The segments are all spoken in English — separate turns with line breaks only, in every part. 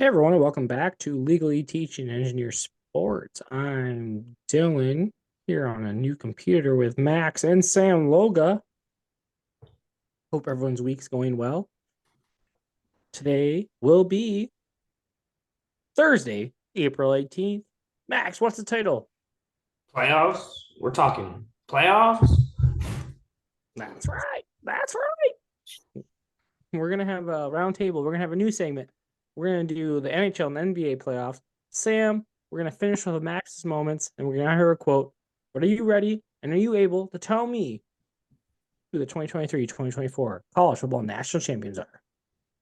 Hey everyone, and welcome back to Legally Teaching Engineer Sports. I'm Dylan here on a new computer with Max and Sam Loga. Hope everyone's week's going well. Today will be Thursday, April 18th. Max, what's the title?
Playoffs? We're talking playoffs?
That's right. That's right. We're going to have a roundtable. We're going to have a new segment. We're going to do the NHL and NBA playoffs. Sam, we're going to finish with Max's moments, and we're going to hear a quote. But are you ready? And are you able to tell me who the 2023-2024 college football national champions are?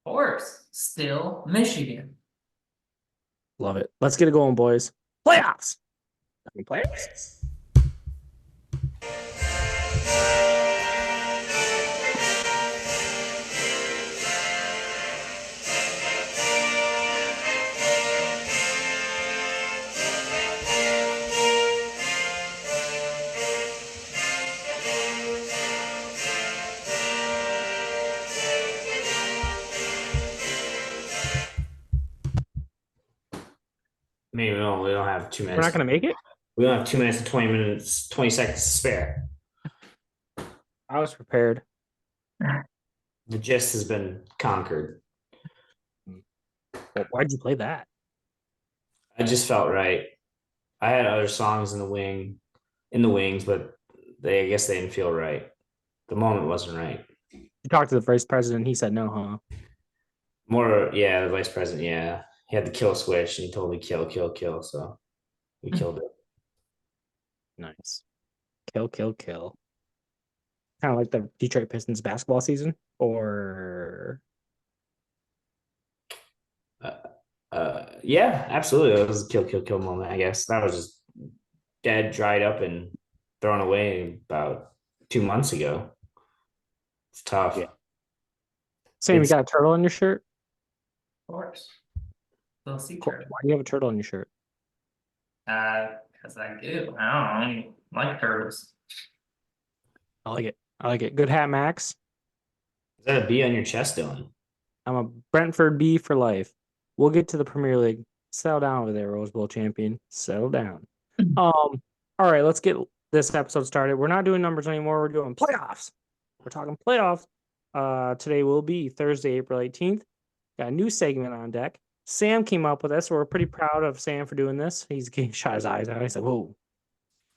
Of course, still Michigan.
Love it. Let's get it going, boys. Playoffs. Playoffs.
Maybe we don't have 2
We're
minutes.
not going to make it?
We don't have 2 minutes and 20 minutes, 20 seconds to spare.
I was prepared.
The gist has been conquered.
Well, why'd you play that?
I just felt right. I had other songs in the wings, but I guess they didn't feel right. The moment wasn't right.
You talked to the vice president. He said no, huh?
More, yeah, the vice president, yeah. He had the kill switch and he told me kill, kill, kill. So we killed it.
Nice. Kill, kill, kill. Kind of like the Detroit Pistons basketball season, or
Yeah, absolutely. It was a kill, kill, kill moment, I guess. That was just dead, dried up, and thrown away about 2 months ago. It's tough.
yeah. Sam, you got a turtle on your shirt?
Of course. Little sea
Cool.
turtle.
Why do you have a turtle on your shirt?
Because I do. I don't like turtles.
I like it. I like it. Good hat, Max.
Is that a B on your chest, Dylan?
I'm a Brentford B for life. We'll get to the Premier League. Settle down over there, Rose Bowl champion. Settle down. All right, let's get this episode started. We're not doing numbers anymore. We're doing playoffs. We're talking playoffs. Today will be Thursday, April 18th. Got a new segment on deck. Sam came up with this, so we're pretty proud of Sam for doing this. He's getting shot his eyes out. He's like, "Whoa,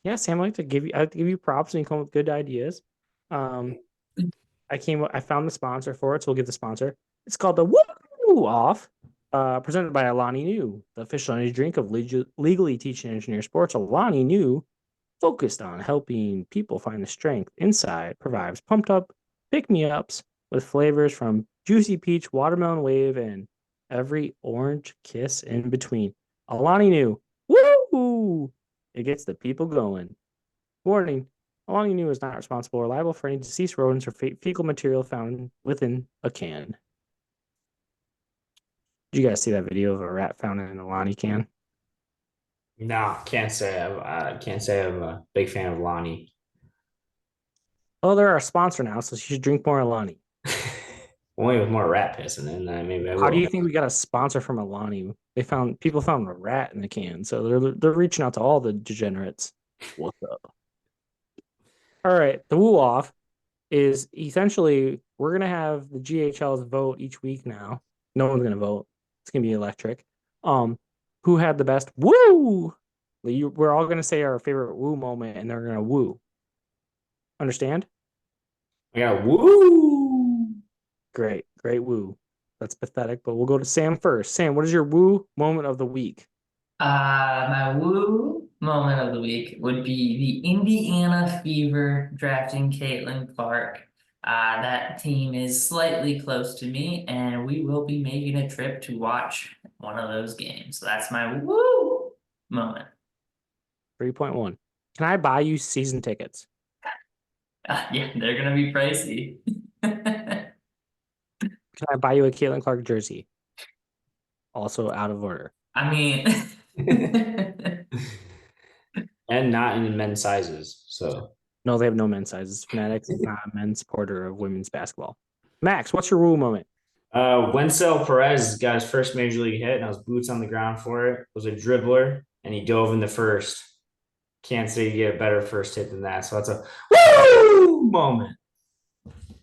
yeah, Sam, I like to give you props and you come up with good ideas." I found the sponsor for it, so we'll give the sponsor. It's called the Woo Off, presented by Alani New, the official energy drink of Legally Teaching Engineer Sports. Alani New, focused on helping people find the strength inside, provides pumped up pick-me-ups with flavors from juicy peach, watermelon wave, and every orange kiss in between. Alani New, woo! It gets the people going. Warning. Alani New is not responsible or liable for any deceased rodents or fecal material found within a can. Did you guys see that video of a rat found in an Alani can?
No, can't say. I can't say I'm a big fan of Lonnie.
Oh, they're our sponsor now, so you should drink more Alani.
Only with more rat piss in it, then maybe I
How do
will.
you think we got a sponsor from Alani? People found a rat in the can, so they're reaching out to all the degenerates. What's up? All right, the woo off is essentially we're gonna have the GHLs vote each week now. No one's gonna vote. It's gonna be electric. Who had the best woo? We're all gonna say our favorite woo moment, and they're gonna woo. Understand?
I got woo.
Great woo. That's pathetic, but we'll go to Sam first. Sam, what is your woo moment of the week?
My woo moment of the week would be the Indiana Fever drafting Caitlin Clark. That team is slightly close to me, and we will be making a trip to watch one of those games. So that's my woo moment.
3.1. Can I buy you season tickets?
Yeah, they're gonna be pricey.
Can I buy you a Caitlin Clark jersey? Also out of order.
I mean,
And not in men's sizes. So
No, they have no men's sizes. Fanatics is not a men's supporter of women's basketball. Max, what's your woo moment?
Wenzel Perez got his first major league hit, and I was boots on the ground for it. It was a dribbler, and he dove in the first. Can't say you get a better first hit than that. So that's a woo moment.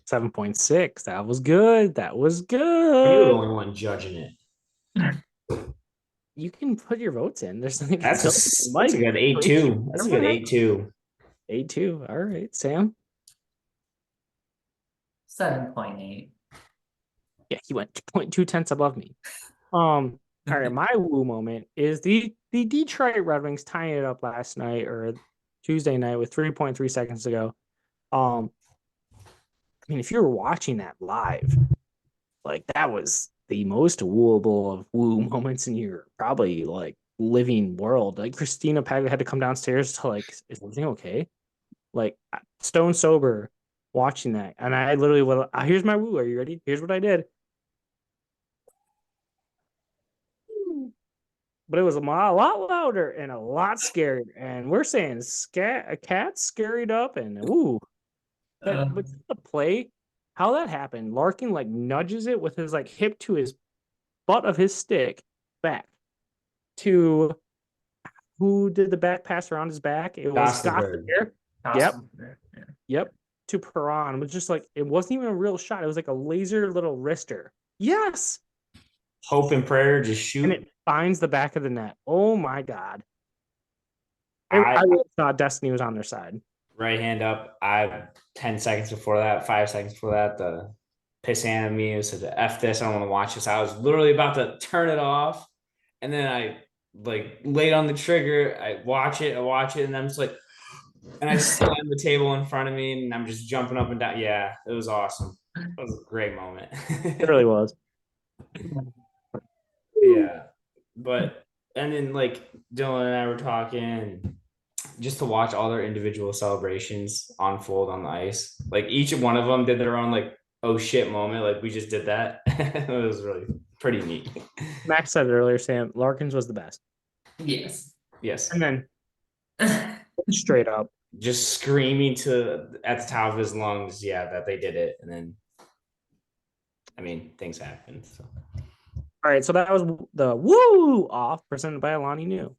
7.6. That was good. That was
You were the
good.
only one judging it.
You can put your votes in. There's nothing
That's
Mike,
a good 8-2. That's a good 8-2.
8-2. All right, Sam.
7.8.
Yeah, he went 0.2 above me. All right, my woo moment is the Detroit Red Wings tying it up last night or Tuesday night with 3.3 seconds to go. I mean, if you were watching that live, like that was the most wooable of woo moments in your probably like living world. Like Christina Paglia had to come downstairs to like, is everything okay? Like stone sober watching that. And I literally, well, here's my woo. Are you ready? Here's what I did. But it was a lot louder and a lot scarier. And we're saying a cat scaried up and ooh, but the play, how that happened, Larkin like nudges it with his like hip to his butt of his stick back to who did the back pass around his back? It was Scott there. Yep.
Yeah.
Yep. To Perron. It was just like it wasn't even a real shot. It was like a laser little wrister. Yes.
Hope and prayer, just
And
shoot.
it finds the back of the net. Oh my God. I really thought Destiny was on their side.
Right hand up. 10 seconds before that, 5 seconds before that, the piss hand of me said, F this, I don't want to watch this. I was literally about to turn it off. And then I like laid on the trigger. I watch it, and I'm just like, and I slam the table in front of me and I'm just jumping up and down. Yeah, it was awesome. It was a great moment.
It really was.
Yeah. But and then like Dylan and I were talking just to watch all their individual celebrations unfold on the ice. Like each one of them did their own like oh shit moment. Like we just did that. It was really pretty neat.
Max said it earlier, Sam. Larkins was the best.
Yes.
Yes.
And then straight up.
Just screaming at the top of his lungs, yeah, that they did it. And then I mean things happen. So
All right, so that was the woo off presented by Alani New.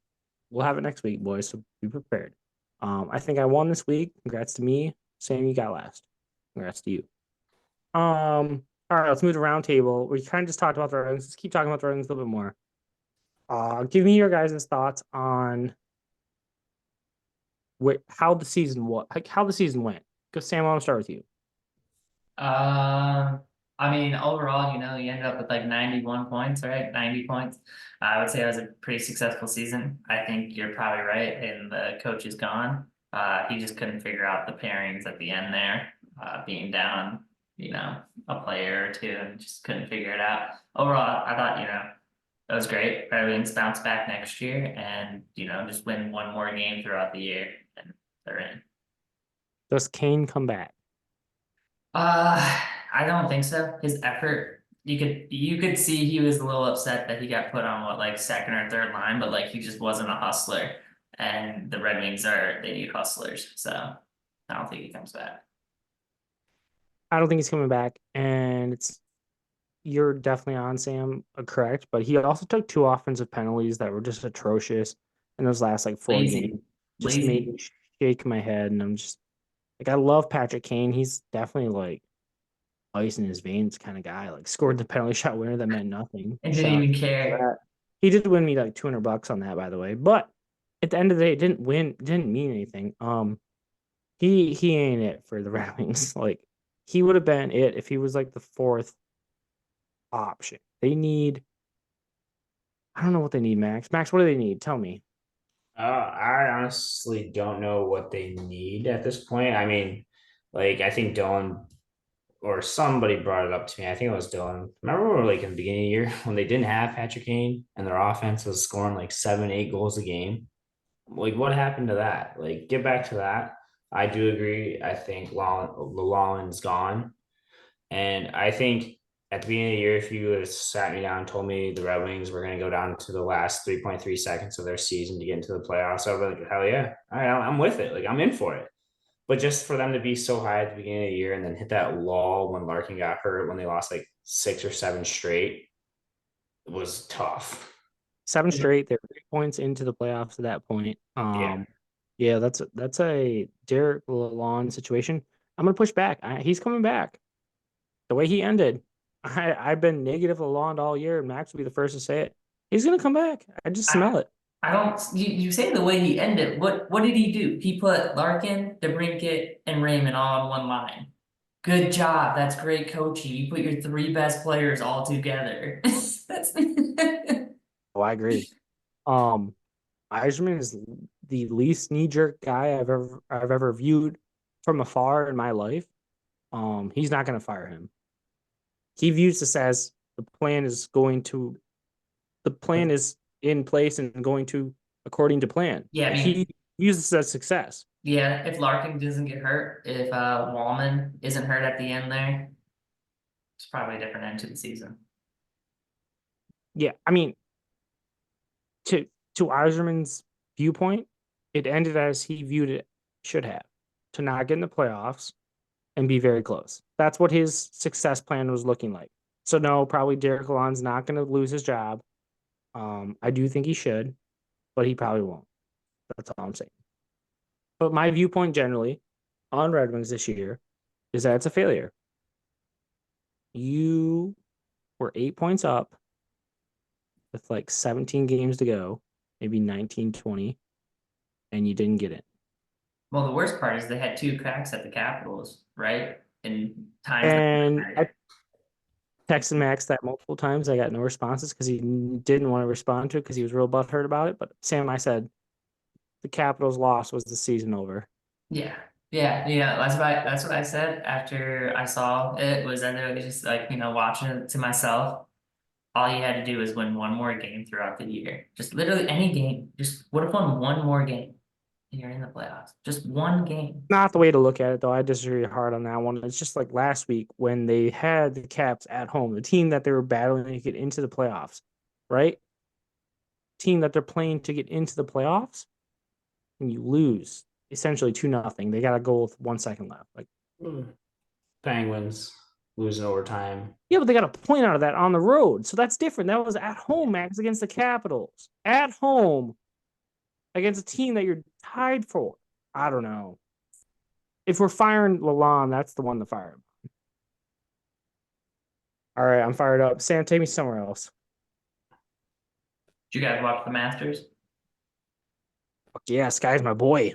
We'll have it next week, boys. So be prepared. I think I won this week. Congrats to me. Sam, you got last. Congrats to you. All right, let's move to roundtable. We kind of just talked about the Red Wings. Let's keep talking about the Red Wings a little bit more. Give me your guys' thoughts on how the season went. Because Sam, I want to start with you.
I mean, overall, you ended up with like 91 points, right? 90 points. I would say it was a pretty successful season. I think you're probably right, and the coach is gone. He just couldn't figure out the pairings at the end there, being down, a player or two, and just couldn't figure it out. Overall, I thought, it was great. Red Wings bounce back next year and, just win one more game throughout the year, and they're in.
Does Kane come back?
I don't think so. His effort, you could see he was a little upset that he got put on like second or third line, but like he just wasn't a hustler. And the Red Wings they need hustlers, so I don't think he comes back.
I don't think he's coming back, and you're definitely on Sam, correct. But he also took 2 offensive penalties that were just atrocious in those last like 4 games. Just made me shake my head, and I'm just like, I love Patrick Kane. He's definitely like ice in his veins kind of guy. Like scored the penalty shot winner that meant nothing.
And didn't even care.
He did win me like $200 on that, by the way. But at the end of the day, it didn't mean anything. He ain't it for the Red Wings. Like he would have been it if he was like the 4th option. I don't know what they need, Max. Max, what do they need? Tell me.
I honestly don't know what they need at this point. I mean, like I think Dylan or somebody brought it up to me. I think it was Dylan. Remember like in the beginning of the year when they didn't have Patrick Kane and their offense was scoring like 7, 8 goals a game? Like what happened to that? Like get back to that. I do agree. I think Lawlen's gone. And I think at the beginning of the year, if you had sat me down and told me the Red Wings were going to go down to the last 3.3 seconds of their season to get into the playoffs, I would be like, hell yeah. All right, I'm with it. Like I'm in for it. But just for them to be so high at the beginning of the year and then hit that lull when Larkin got hurt, when they lost like 6 or 7 straight, was tough.
7 straight. They're 3 points into the playoffs at that point.
Yeah.
Yeah, that's a Derek Lalonde situation. I'm gonna push back. He's coming back. The way he ended, I've been negative Lalonde all year, and Max will be the first to say it. He's gonna come back. I just smell it.
I don't. You say the way he ended. What did he do? He put Larkin, DeBrincat, and Raymond all in one line. Good job. That's great coaching. You put your 3 best players all together. That's
Oh, I agree. Yzerman is the least knee jerk guy I've ever viewed from afar in my life. He's not gonna fire him. He views this as the plan is in place and going to according to plan.
Yeah, I mean,
He views this as success.
yeah. If Larkin doesn't get hurt, if Wallman isn't hurt at the end there, it's probably a different end to the season.
Yeah, I mean, to Yzerman's viewpoint, it ended as he viewed it should have, to not get in the playoffs and be very close. That's what his success plan was looking like. So no, probably Derek Lalonde's not going to lose his job. I do think he should, but he probably won't. That's all I'm saying. But my viewpoint generally on Red Wings this year is that it's a failure. You were 8 points up with like 17 games to go, maybe 19, 20, and you didn't get it.
Well, the worst part is they had 2 cracks at the Capitals, right? In times.
And I texted Max that multiple times. I got no responses because he didn't want to respond to it because he was real butthurt about it. But Sam, I said the Capitals' loss was the season over.
Yeah, that's what I said after I saw it. Was that it was just like watching it to myself. All you had to do was win one more game throughout the year. Just literally any game. Just would have won one more game, and you're in the playoffs. Just one game.
Not the way to look at it, though. I disagree hard on that one. It's just like last week when they had the Caps at home, the team that they were battling to get into the playoffs, right? Team that they're playing to get into the playoffs, and you lose essentially 2-0. They got a goal with 1 second left. Like
Penguins losing overtime.
yeah, but they got a point out of that on the road, so that's different. That was at home, Max, against the Capitals. At home against a team that you're tied for. I don't know. If we're firing Lalonde, that's the one to fire him. All right, I'm fired up. Sam, take me somewhere else.
Did you guys watch the Masters?
Fuck yeah, Sky's my boy.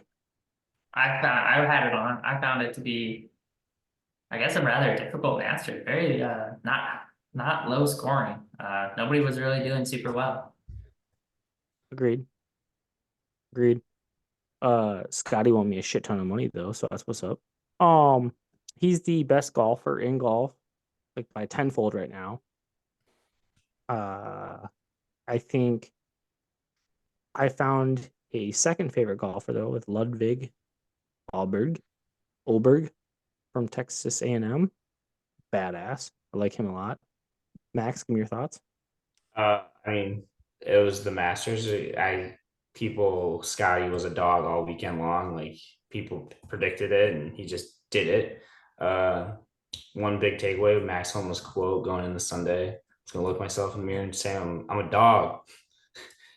I had it on. I found it to be, I guess, a rather difficult Master. Very not low scoring. Nobody was really doing super well.
Agreed. Scotty won me a shit ton of money though, so that's what's up. He's the best golfer in golf, like by tenfold right now. I think I found a second favorite golfer though with Ludwig Olberg from Texas A&M. Badass. I like him a lot. Max, give me your thoughts.
I mean, it was the Masters. Scotty was a dog all weekend long. Like people predicted it, and he just did it. One big takeaway: Max Homa's quote going into Sunday. I was gonna look myself in the mirror and say, "I'm a dog."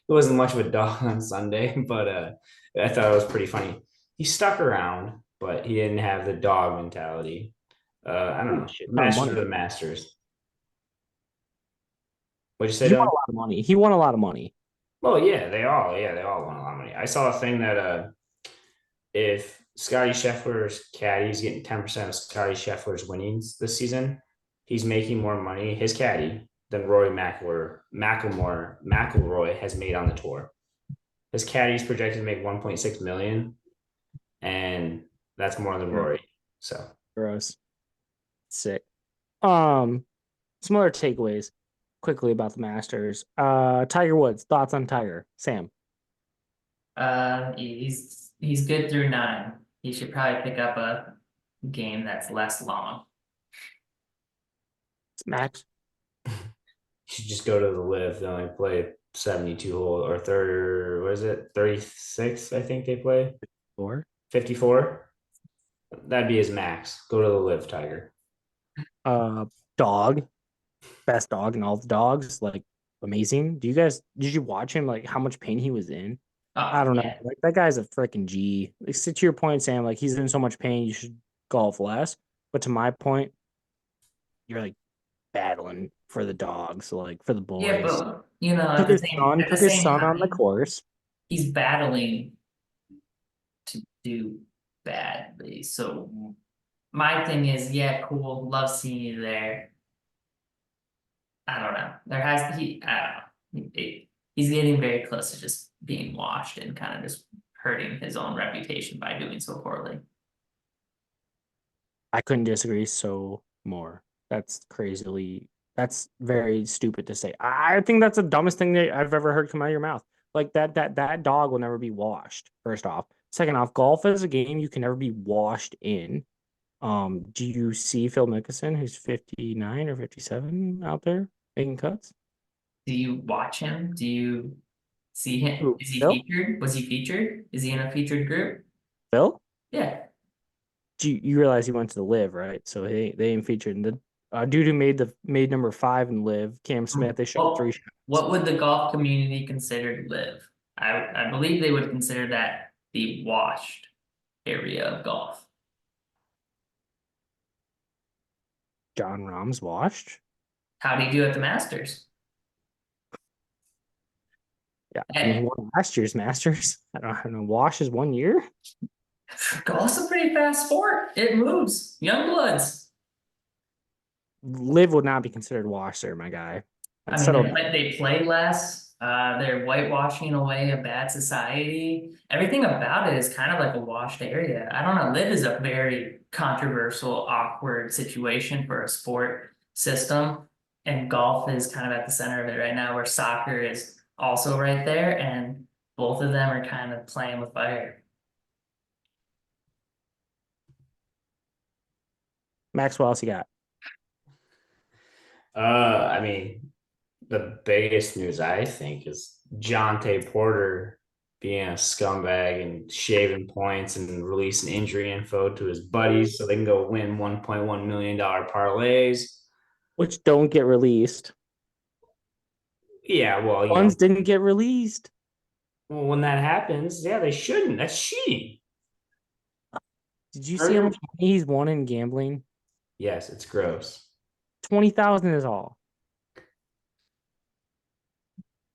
It wasn't much of a dog on Sunday, but I thought it was pretty funny. He stuck around, but he didn't have the dog mentality. I don't know. Masters are the Masters. What'd you say,
He won
Dylan?
a lot of money. He won a lot of money.
Well, yeah, they all won a lot of money. I saw a thing that if Scotty Scheffler's caddy is getting 10% of Scotty Scheffler's winnings this season, he's making more money, his caddy, than McIlroy has made on the tour. His caddy is projected to make 1.6 million, and that's more than Rory. So
Gross. Sick. Some other takeaways quickly about the Masters. Tiger Woods, thoughts on Tiger? Sam.
He's good through 9. He should probably pick up a game that's less long.
Max.
you should just go to the live. They only play 72 hole or 30, what is it? 36, I think they play.
4.
54. That'd be his max. Go to the live, Tiger.
Dog, best dog in all the dogs, like amazing. Did you watch him like how much pain he was in? I
Oh
don't know.
yeah.
Like that guy's a freaking G. Like to your point, Sam, like he's in so much pain, you should golf less. But to my point, you're like battling for the dogs, like for the
Yeah,
boys.
but at the same
Took his son on the
time,
course.
he's battling to do badly. So my thing is, yeah, cool, love seeing you there. I don't know. I don't know. He's getting very close to just being washed and kind of just hurting his own reputation by doing so poorly.
I couldn't disagree so more. That's very stupid to say. I think that's the dumbest thing that I've ever heard come out of your mouth. Like that dog will never be washed, first off. Second off, golf is a game you can never be washed in. Do you see Phil Mickelson, who's 59 or 57 out there making cuts?
Do you watch him? Do you see him?
Who?
Is he
Phil?
featured? Was he featured? Is he in a featured group?
Phil?
Yeah.
You realize he went to the live, right? So they ain't featured. And the dude who made number 5 in live, Cam Smith, they shot 3
Well,
shots.
what would the golf community consider live? I believe they would consider that the washed area of golf.
John Rahm's washed.
How'd he do at the Masters?
Yeah, I mean, he
And
won last year's Masters. I don't know. Wash is 1 year.
golf's a pretty fast sport. It moves. Young bloods.
Live would not be considered wash, sir, my guy.
I
That's
mean,
settled.
they play less. They're whitewashing away a bad society. Everything about it is kind of like a washed area. I don't know. Live is a very controversial, awkward situation for a sport system, and golf is kind of at the center of it right now, where soccer is also right there, and both of them are kind of playing with fire.
Max, what else you got?
I mean, the biggest news I think is Jonte Porter being a scumbag and shaving points and releasing injury info to his buddies so they can go win $1.1 million parlays.
Which don't get released.
Yeah, well,
Ones didn't get released.
well, when that happens, yeah, they shouldn't. That's cheating.
Did you see how much money he's won in gambling?
Yes, it's gross.
20,000 is all.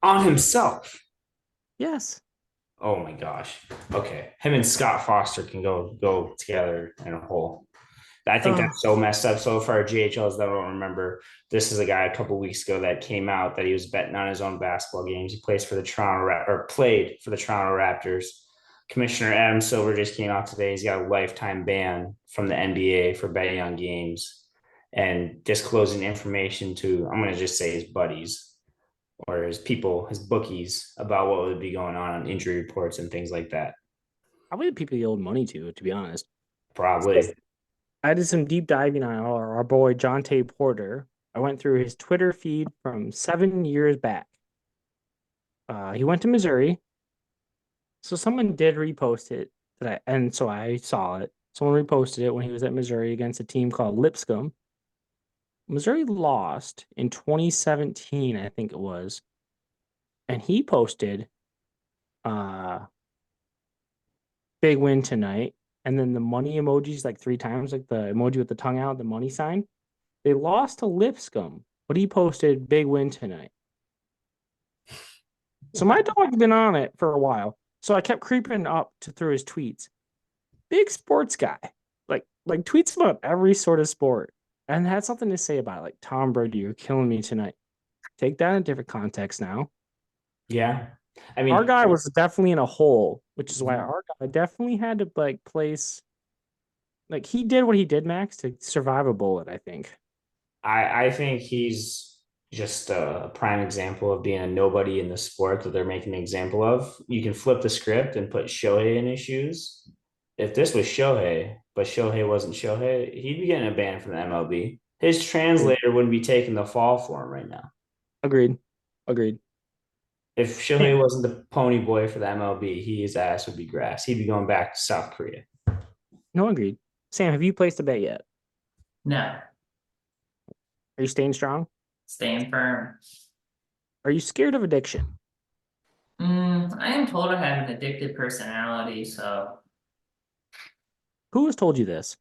On himself.
Yes.
Oh my gosh. Okay. Him and Scott Foster can go together in a hole. I think that's so messed up. So far, GHLs that I don't remember. This is a guy a couple weeks ago that came out that he was betting on his own basketball games. He plays for the played for the Toronto Raptors. Commissioner Adam Silver just came out today. He's got a lifetime ban from the NBA for betting on games and disclosing information to, I'm going to just say his buddies or his people, his bookies about what would be going on injury reports and things like that.
Probably the people he owed money to be honest.
Probably.
I did some deep diving on our boy Jonte Porter. I went through his Twitter feed from 7 years back. He went to Missouri. So someone did repost it and so I saw it. Someone reposted it when he was at Missouri against a team called Lipscomb. Missouri lost in 2017, I think it was. And he posted big win tonight. And then the money emojis like 3 times, like the emoji with the tongue out, the money sign. They lost to Lipscomb, but he posted big win tonight. So my dog's been on it for a while. So I kept creeping up through his tweets. Big sports guy. Like tweets about every sort of sport. And had something to say about it, like Tom Brady, you're killing me tonight. Take that in a different context now.
Yeah. I
Our
mean,
guy was definitely in a hole, which is why our guy definitely had to like place like he did what he did, Max, to survive a bullet, I think.
I think he's just a prime example of being a nobody in the sport that they're making an example of. You can flip the script and put Shohei in his shoes. If this was Shohei, but Shohei wasn't Shohei, he'd be getting a ban from the MLB. His translator wouldn't be taking the fall for him right now.
Agreed. Agreed.
If Shohei wasn't the pony boy for the MLB, his ass would be grass. He'd be going back to South Korea.
No, agreed. Sam, have you placed a bet yet?
No,
Are you staying strong?
staying firm.
Are you scared of addiction?
I am told I have an addictive personality, so
Who has told you this?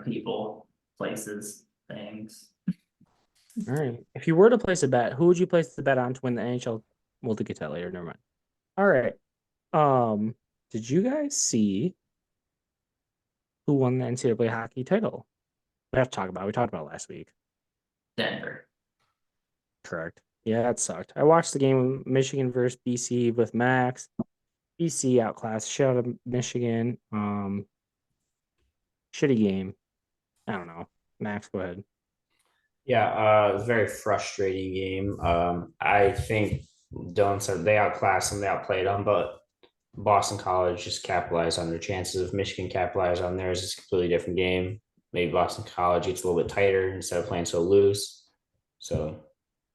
people, places, things.
All right. If you were to place a bet, who would you place the bet on to win the NHL? We'll get to that later. Never mind. All right. Did you guys see who won the NCAA hockey title? We have to talk about it. We talked about it last week.
Denver.
Correct. Yeah, it sucked. I watched the game Michigan versus BC with Max. BC outclassed. Shout out to Michigan. Shitty game. I don't know. Max, go ahead.
Yeah, it was a very frustrating game. I think Dylan said they outclassed them, they outplayed them, but Boston College just capitalized on their chances. If Michigan capitalized on theirs, it's a completely different game. Maybe Boston College gets a little bit tighter instead of playing so loose. So,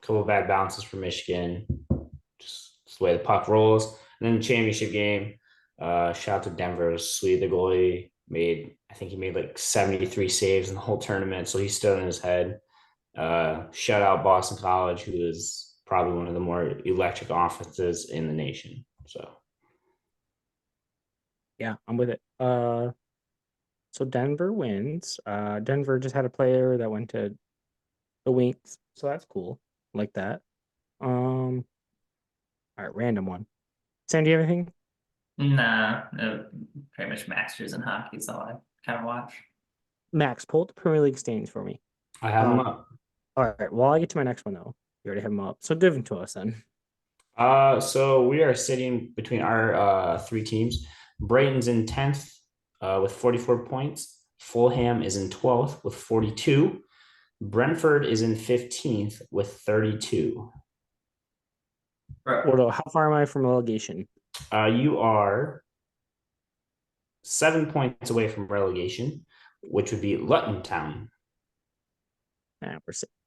a couple of bad bounces for Michigan. Just the way the puck rolls. And then the championship game, shout out to Denver. Sweet, the goalie I think he made like 73 saves in the whole tournament. So he's still in his head. Shout out Boston College, who is probably one of the more electric offenses in the nation. So
Yeah, I'm with it. So Denver wins. Denver just had a player that went to the Winks, so that's cool. Like that. All right, random one. Sam, do you have anything?
Nah, pretty much Masters in hockey is all I kind of watch.
Max, pull up the Premier League standings for me.
I have them up.
All right. Well, I get to my next one though. You already have them up, so give them to us then.
So we are sitting between our three teams. Brighton's in 10th with 44 points. Fulham is in 12th with 42. Brentford is in 15th with 32.
How far am I from relegation?
You are 7 points away from relegation, which would be Luton Town.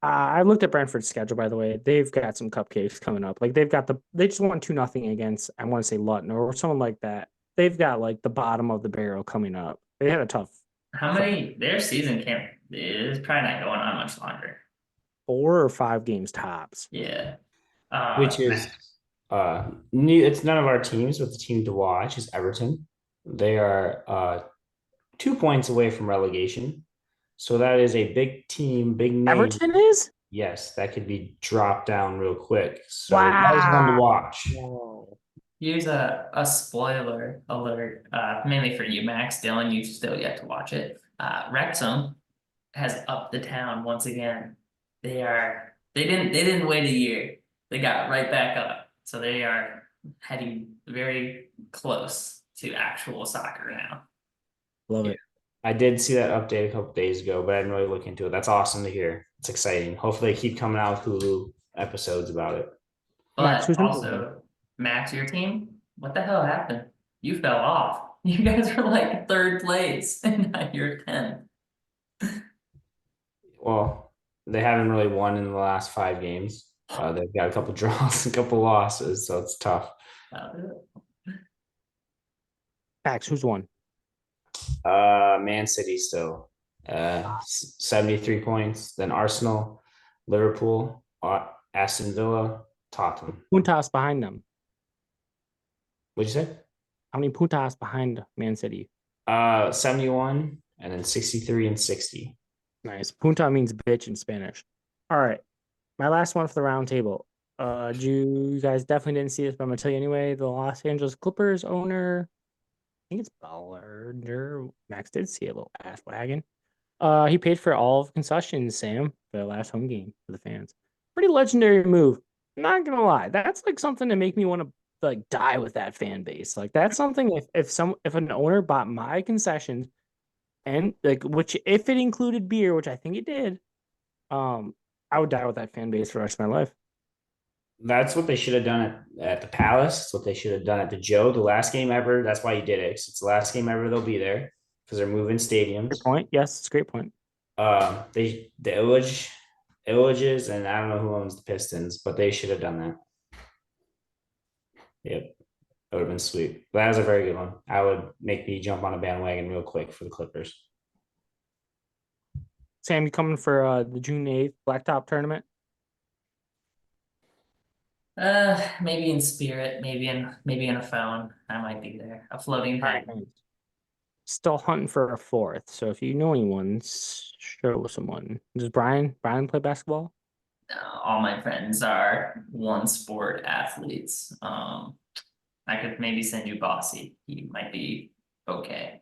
I looked at Brentford's schedule, by the way. They've got some cupcakes coming up. Like they just won 2-0 against, I want to say Luton or someone like that. They've got like the bottom of the barrel coming up. They had a tough
How many? Their season can't is probably not going on much longer.
4 or 5 games tops.
Yeah.
Which is new. It's none of our teams, but the team to watch is Everton. They are 2 points away from relegation. So that is a big team, big name.
Everton is?
Yes, that could be dropped down real quick. So
wow.
That is one to watch.
Whoa.
Here's a spoiler alert, mainly for you, Max. Dylan, you still yet to watch it. Wrexham has upped the town once again. They didn't wait a year. They got right back up. So they are heading very close to actual soccer now.
Love it.
I did see that update a couple days ago, but I didn't really look into it. That's awesome to hear. It's exciting. Hopefully they keep coming out with Hulu episodes about it.
Max,
But
who's number
also, Max, your team, what the hell happened? You fell off. You guys were like third place, and now you're 10th.
Well, they haven't really won in the last 5 games. They've got a couple draws, a couple losses, so it's tough.
Max, who's won?
Man City still 73 points. Then Arsenal, Liverpool, Aston Villa, Tottenham.
Puntas behind them.
What'd you say?
How many puntas behind Man City?
71 and then 63 and 60.
Nice. Punta means bitch in Spanish. All right. My last one for the round table. You guys definitely didn't see this, but I'm gonna tell you anyway. The Los Angeles Clippers owner, I think it's Ballard. Max did see a little ass wagon. He paid for all of concessions, Sam, for the last home game for the fans. Pretty legendary move. Not gonna lie, that's like something to make me want to like die with that fan base. Like that's something if an owner bought my concessions and like which if it included beer, which I think it did, I would die with that fan base for the rest of my life.
That's what they should have done at the Palace. It's what they should have done at the Joe, the last game ever. That's why you did it. It's the last game ever they'll be there because they're moving stadiums.
Great point. Yes, it's a great point.
The Illages, and I don't know who owns the Pistons, but they should have done that. Yep. That would have been sweet. But that was a very good one. I would make me jump on a bandwagon real quick for the Clippers.
Sam, you coming for the June 8th Blacktop tournament?
Maybe in spirit, maybe in a phone. I might be there. A floating head.
Still hunting for a fourth. So if you know anyone, show someone. Does Brian play basketball?
All my friends are one sport athletes. I could maybe send you Bossy. He might be okay.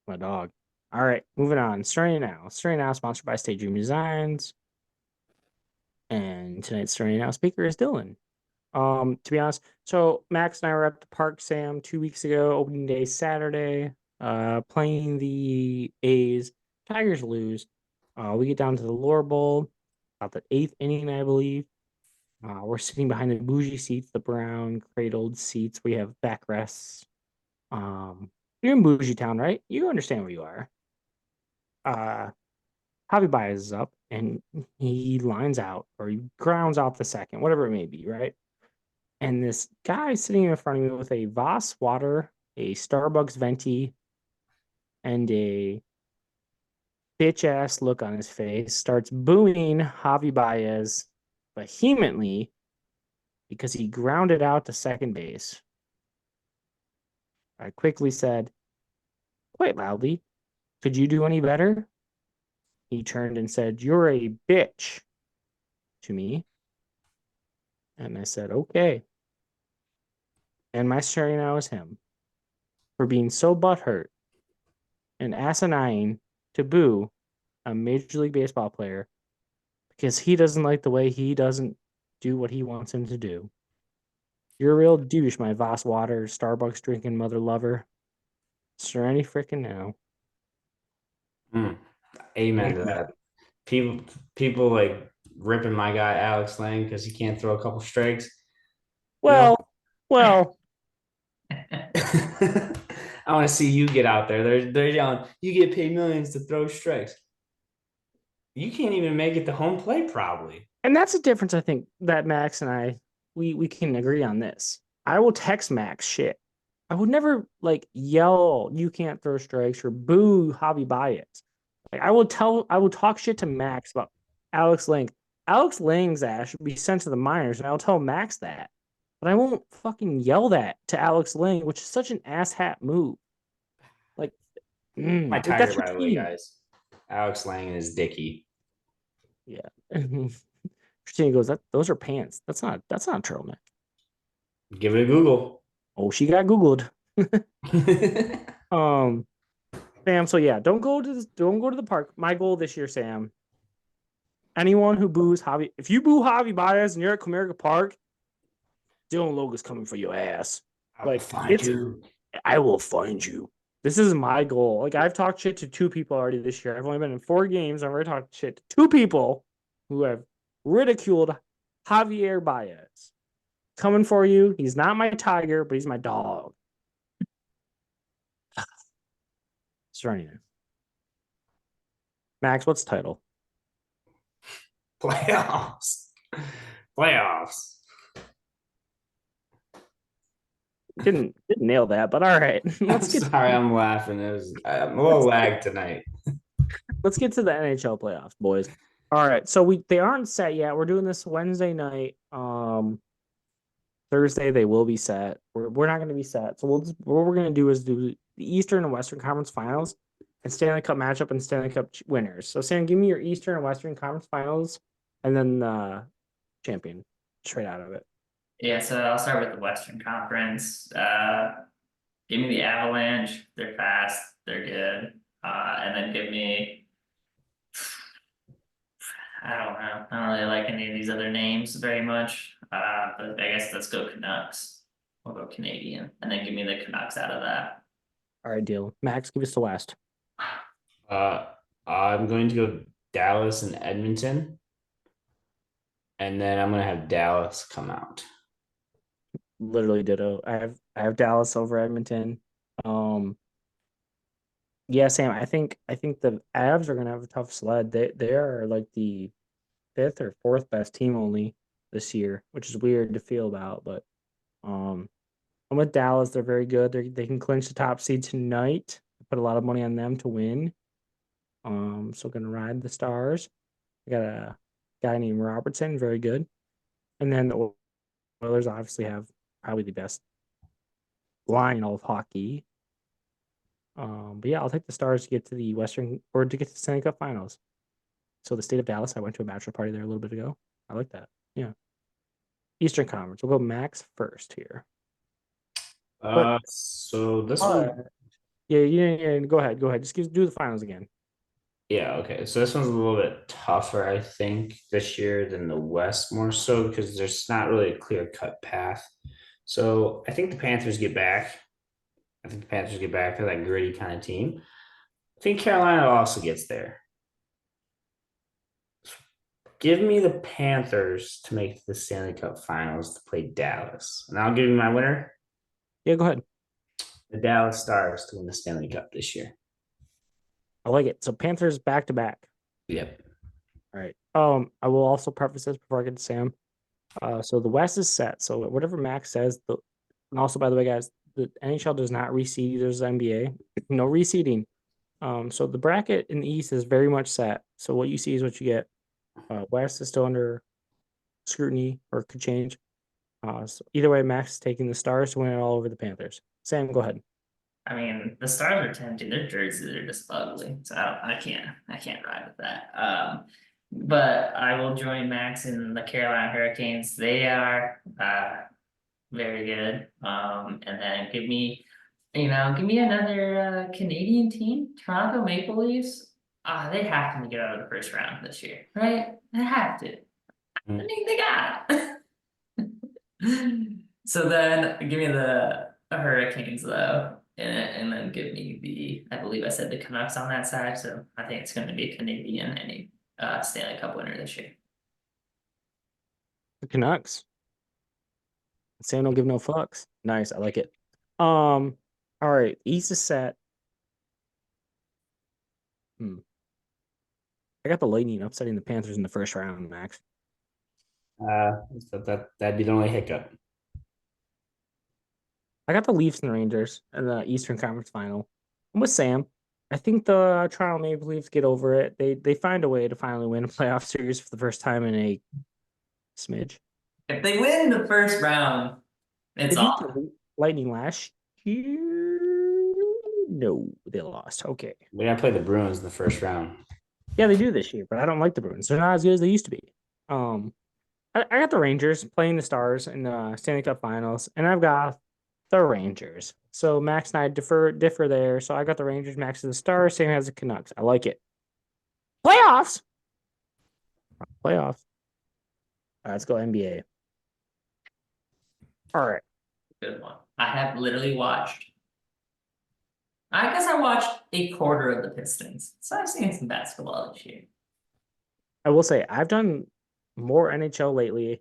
My dog. All right, moving on. Starting now, sponsored by State Dream Designs. And tonight's Starting Now speaker is Dylan. To be honest, so Max and I were at the park, Sam, 2 weeks ago, opening day Saturday, playing the A's. Tigers lose. We get down to the Lore Bowl, about the 8th inning, I believe. We're sitting behind the bougie seats, the brown cradled seats. We have backrests. You're in bougie town, right? You understand where you are. Javi Baez is up and he lines out or he grounds out the second, whatever it may be, right? And this guy sitting in front of me with a Voss water, a Starbucks venti, and a bitch ass look on his face starts booing Javi Baez vehemently because he grounded out to second base. I quickly said, quite loudly, could you do any better? He turned and said, you're a bitch to me. And I said, okay. And my story now is him for being so butthurt and asinine to boo a Major League Baseball player because he doesn't like the way he doesn't do what he wants him to do. You're a real douche, my Voss water, Starbucks drinking mother lover. Sir, any freaking now.
Amen to that. People like ripping my guy Alex Lang because he can't throw a couple strikes.
Well,
I want to see you get out there. They're yelling, you get paid millions to throw strikes. You can't even make it to home plate, probably.
and that's the difference, I think, that Max and I we can agree on this. I will text Max shit. I would never like yell you can't throw strikes or boo Javi Baez. Like I will talk shit to Max about Alex Lang. Alex Lang's ass should be sent to the minors, and I'll tell Max that. But I won't fucking yell that to Alex Lang, which is such an asshat move. Like,
My
like
Tiger,
that's your
by the way,
team.
guys. Alex Lang and his Dicky.
Yeah. Christina goes, those are pants. That's not a turtleneck.
Give it a Google.
Oh, she got Googled. Sam, so yeah, don't go to the park. My goal this year, Sam. Anyone who boos Javi, if you boo Javi Baez and you're at Comerica Park, Dylan Loga's coming for your ass.
I'll find you.
I will find you. This is my goal. Like I've talked shit to 2 people already this year. I've only been in 4 games. I've already talked shit to 2 people who have ridiculed Javier Baez. Coming for you. He's not my tiger, but he's my dog. Starting now. Max, what's the title?
Playoffs. Playoffs.
Didn't nail that, but all right.
Sorry, I'm laughing. I'm a little lagged tonight.
Let's get to the NHL playoffs, boys. All right, so they aren't set yet. We're doing this Wednesday night. Thursday they will be set. We're not going to be set. So what we're going to do is do the Eastern and Western Conference Finals and Stanley Cup matchup and Stanley Cup winners. So Sam, give me your Eastern and Western Conference Finals, and then champion straight out of it.
Yeah, so I'll start with the Western Conference. Give me the Avalanche. They're fast. They're good. And then give me. I don't know. I don't really like any of these other names very much. But I guess let's go Canucks. We'll go Canadian, and then give me the Canucks out of that.
All right, deal. Max, give us the West.
I'm going to go Dallas and Edmonton, and then I'm going to have Dallas come out.
Literally ditto. I have Dallas over Edmonton. Yeah, Sam. I think the Avs are gonna have a tough sled. They are like the 5th or 4th best team only this year, which is weird to feel about, but I'm with Dallas. They're very good. They can clinch the top seed tonight. Put a lot of money on them to win. So gonna ride the Stars. I got a guy named Robertson, very good. And then the Oilers obviously have probably the best line in all of hockey. But yeah, I'll take the Stars to get to the Western or to get to the Stanley Cup Finals. So the state of Dallas, I went to a bachelor party there a little bit ago. I like that. Yeah. Eastern Conference. We'll go Max first here.
So this one,
Yeah. Go ahead. Just do the finals again.
yeah, okay. So this one's a little bit tougher, I think, this year than the West, more so because there's not really a clear cut path. So I think the Panthers get back. I think the Panthers get back to that gritty kind of team. I think Carolina also gets there. Give me the Panthers to make the Stanley Cup Finals to play Dallas, and I'll give you my winner.
Yeah, go ahead.
The Dallas Stars to win the Stanley Cup this year.
I like it. So Panthers back to back.
Yep.
All right. I will also preface this before I get to Sam. So the West is set. So whatever Max says, and also by the way, guys, the NHL does not reseed. There's the NBA, no reseeding. So the bracket in the East is very much set. So what you see is what you get. West is still under scrutiny or could change. So either way, Max is taking the Stars to win it all over the Panthers. Sam, go ahead.
I mean, the Stars are tempting. Their jerseys are just ugly, so I can't ride with that. But I will join Max in the Carolina Hurricanes. They are very good. And then give me another Canadian team, Toronto Maple Leafs. They have to get out of the first round this year, right? They have to. I mean, they got it. So then give me the Hurricanes though, and then give me I believe I said the Canucks on that side, so I think it's going to be a Canadian and a Stanley Cup winner this year.
The Canucks. Sam don't give no fucks. Nice, I like it. All right, East is set. I got the Lightning upsetting the Panthers in the first round, Max.
That'd be the only hiccup.
I got the Leafs and the Rangers in the Eastern Conference Final. I'm with Sam. I think the Toronto Maple Leafs get over it. They find a way to finally win a playoff series for the first time in a smidge.
If they win the first round, it's
They beat
off.
the Lightning last year. No, they lost. Okay.
We gotta play the Bruins in the first round.
Yeah, they do this year, but I don't like the Bruins. They're not as good as they used to be. I got the Rangers playing the Stars in the Stanley Cup Finals, and I've got the Rangers. So Max and I differ there. So I got the Rangers. Max is the Stars. Sam has the Canucks. I like it. Playoffs. All right, let's go NBA. All right.
Good one. I have literally watched. I guess I watched a quarter of the Pistons, so I've seen some basketball this year.
I will say I've done more NHL lately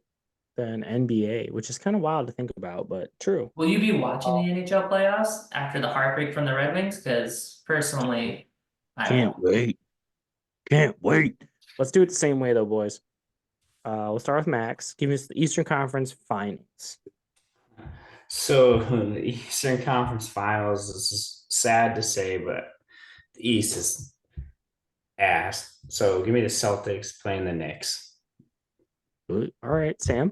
than NBA, which is kind of wild to think about, but true.
Will you be watching the NHL playoffs after the heartbreak from the Red Wings? Because personally, I
Can't wait. Let's do it the same way though, boys. We'll start with Max. Give us the Eastern Conference Finals.
So the Eastern Conference Finals, this is sad to say, but the East is ass. So give me the Celtics playing the Knicks.
All right, Sam.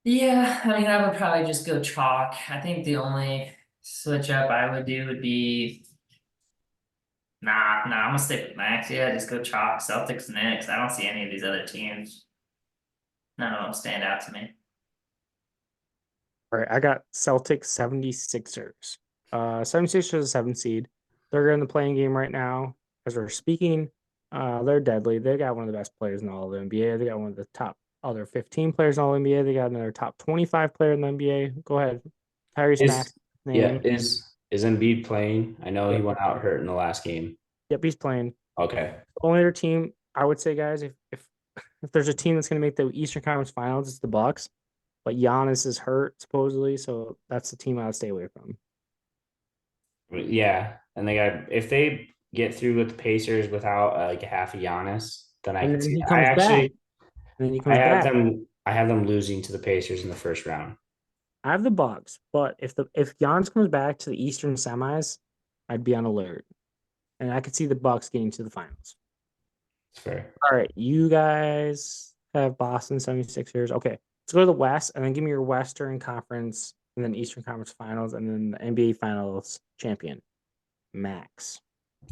Yeah, I mean, I would probably just go chalk. I think the only switch up I would do would be I'm gonna stick with Max. Yeah, just go chalk. Celtics, Knicks. I don't see any of these other teams. None of them stand out to me.
All right, I got Celtics 76ers. 76ers is a 7th seed. They're in the playing game right now as we're speaking. They're deadly. They got one of the best players in all of the NBA. They got one of the top other 15 players in all the NBA. They got another top 25 player in the NBA. Go ahead. Tyrese Max.
Is Embiid playing? I know he went out hurt in the last game.
Yep, he's playing.
Okay.
The only other team I would say, guys, if there's a team that's going to make the Eastern Conference Finals, it's the Bucks. But Giannis is hurt supposedly, so that's the team I would stay away from.
Yeah, and if they get through with the Pacers without like half a Giannis, then I can see. I I have them losing to the Pacers in the first round.
I have the Bucks, but if Giannis comes back to the Eastern semis, I'd be on alert, and I could see the Bucks getting to the finals.
It's fair.
All right, you guys have Boston 76ers. Okay, let's go to the West, and then give me your Western Conference, and then Eastern Conference Finals, and then the NBA Finals champion, Max.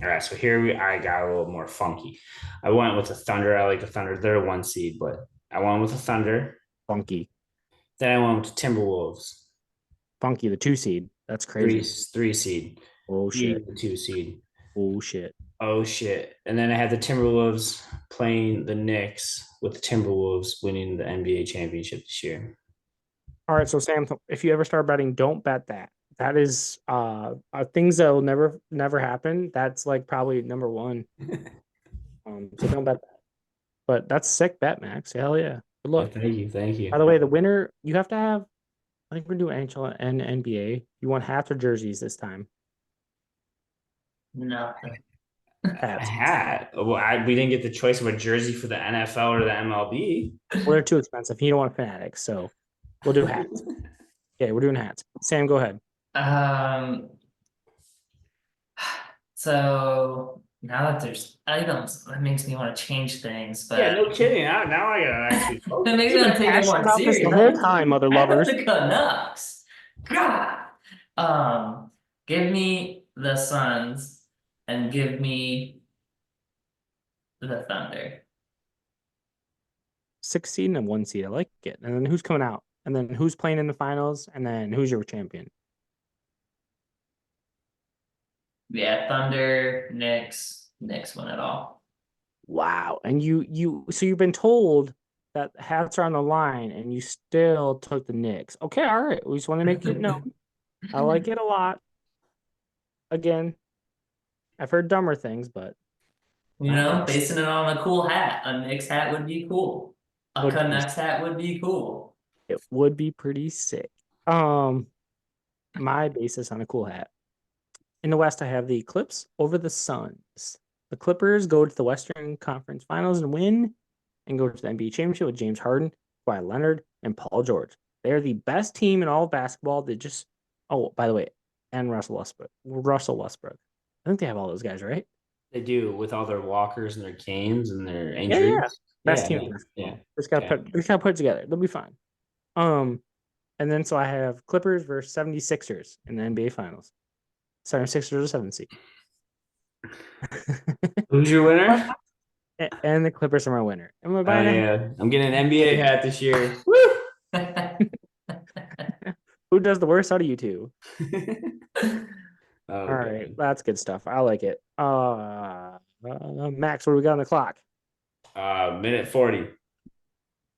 All right, so I got a little more funky. I went with the Thunder. I like the Thunder. They're a 1 seed, but I went with the Thunder.
Funky,
Then I went with the Timberwolves.
funky, the 2 seed. That's
Three
crazy.
3 seed.
Oh
Heat,
shit.
the 2 seed.
Oh shit.
Oh shit. And then I had the Timberwolves playing the Knicks with the Timberwolves winning the NBA championship this year.
All right, so Sam, if you ever start betting, don't bet that. That is things that will never happen. That's like probably number one. So don't bet that. But that's a sick bet, Max. Hell yeah. Good luck.
Thank you. Thank you.
By the way, the winner, you have to have, I think we're doing NHL and NBA. You want hats or jerseys this time?
Nothing.
A
Hats.
hat. Well, we didn't get the choice of a jersey for the NFL or the MLB.
Well, they're too expensive. You don't want fanatics, so we'll do hats. Yeah, we're doing hats. Sam, go ahead.
So now that there's items, that makes me want to change things, but
Yeah, no kidding. Now I gotta actually focus.
that makes me want to take it more
About this
serious.
the whole time, mother lovers.
The Canucks. God. Give me the Suns and give me the Thunder.
6 seed and 1 seed. I like it. And then who's coming out? And then who's playing in the finals? And then who's your champion?
Yeah, Thunder, Knicks win it all.
Wow. And so you've been told that hats are on the line and you still took the Knicks. Okay, all right. We just want to make it known. I like it a lot. Again, I've heard dumber things, but
You know, basing it on a cool hat. A Knicks hat would be cool. A Canucks hat would be cool.
It would be pretty sick. My basis on a cool hat. In the West, I have the Clips over the Suns. The Clippers go to the Western Conference Finals and win, and go to the NBA Championship with James Harden, Kawhi Leonard, and Paul George. They are the best team in all of basketball. They just, oh, by the way, and Russell Westbrook. I think they have all those guys, right?
They do with all their walkers and their canes and their injuries.
Yeah. Best team.
Yeah.
Just gotta put it together. They'll be fine. And then so I have Clippers versus 76ers in the NBA Finals. 76ers are 7 seed.
Who's your winner?
And the Clippers are my winner. Am I buying
yeah. I'm getting an NBA hat this year. Woo!
Who does the worst out of you two?
All
right, that's good stuff. I like it. Max, what do we got on the clock?
Minute 40.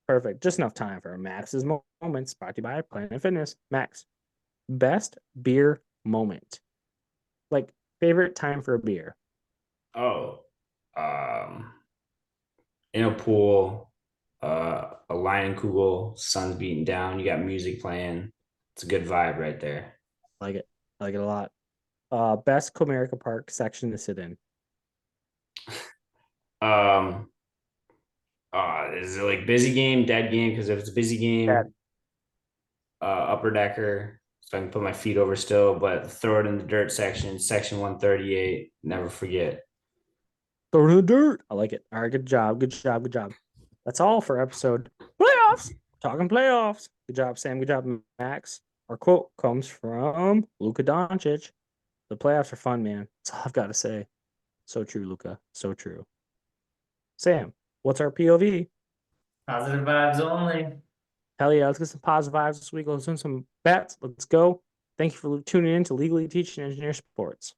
Perfect. Just enough time for Max's moments. Brought to you by Planet Fitness. Max, best beer moment. Like favorite time for a beer.
Oh, in a pool, a Leinenkugel, sun's beating down. You got music playing. It's a good vibe right there.
I like it a lot. Best Comerica Park section to sit in.
Is it like busy game, dead game? Because if it's a busy game, upper decker, so I can put my feet over still, but throw it in the dirt section 138. Never forget.
Throw it in the dirt. I like it. All right, good job. That's all for episode playoffs. Talking playoffs. Good job, Sam. Good job, Max. Our quote comes from Luka Doncic. The playoffs are fun, man. That's all I've got to say. So true, Luka. So true. Sam, what's our POV?
Positive vibes only.
Hell yeah, let's get some positive vibes this week. Let's do some bets. Let's go. Thank you for tuning in to Legally Teaching Engineer Sports.